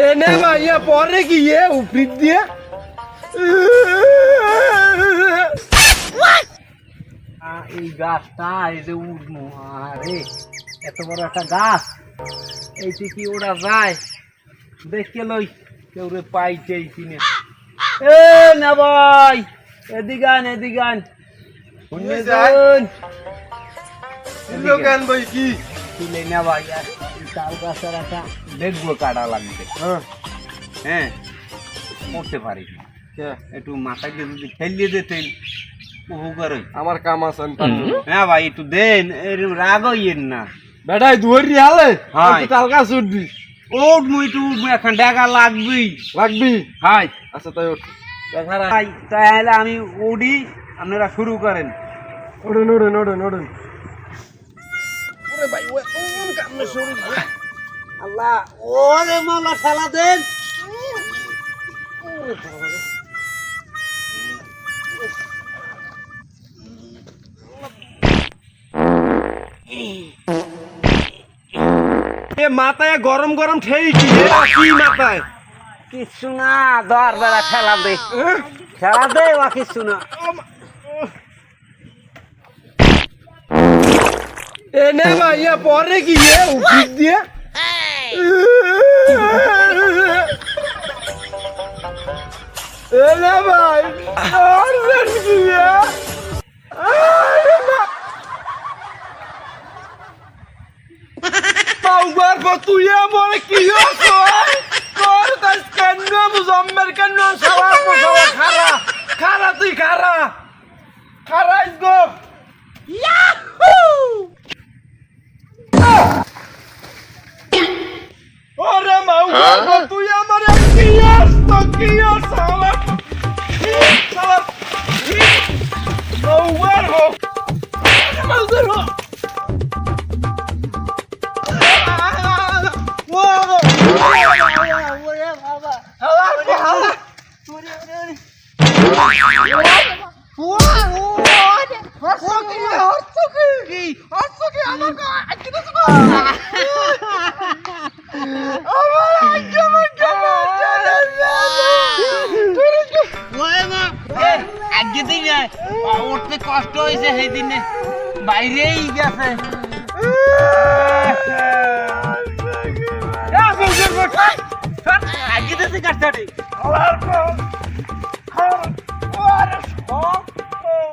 এনে ভাইয়া পরে গিয়ে উপরিত দিয়ে এই গাছটা এই যে উঠবো, আরে এত বড় একটা গাছ, এইটি কি ওরা যায়? দেখে লই কেউ রে পাইছেই কিনে। এ না ভাই, এদিগান এদিগান শুনে যান। দোকান বই কি তুলে না ভাই, আর এই তাল গাছের একটা দেখবো কাটা লাগবে। হ্যাঁ করতে পারি একটু মাথায় দিয়ে যদি ফেলিয়ে দিতেন উপকার হইতো। আমার কাম আছে আমি পারবো। হ্যাঁ ভাই একটু দেন, এরকম রাগ হইয়েন না। বেটাই ধরি হালে হাই। তাল গাছ উঠবি ওট মুই তো উঠবো, এখন দেখা লাগবেই। লাগবি হাই আচ্ছা তাই ওঠ ভাই তাহলে আমি উঠি, আপনারা শুরু করেন। ওড়েন ওড়েন ওড়েন ওড়েন ওরে ভাই ওই কামনে সরি আল্লাহ ওরে মালা ঠেলা দেন। এ মাথায় গরম গরম ঠেই কি কি মাথায় কিছু না, দর বেলা ঠেলা দে, ঠেলা দে বা কিছু না। এনে ভাইয়া পরে গিয়ে উপরিত দিয়ে এনে ভাই আর বেশ গিয়ে বাউবার তুই আমার কি হতো তোর কাজ কেন মুজম্মের কেন সবার সবার খারা খারা তুই খারা খারা গো ওরে মাউবার তুই আমার কি হতো কি হতো মাউবার হো মাউবার হো উঠতে কষ্ট হয়েছে সেই দিনে, বাইরেই গেছে। আগে দিতে কাটতে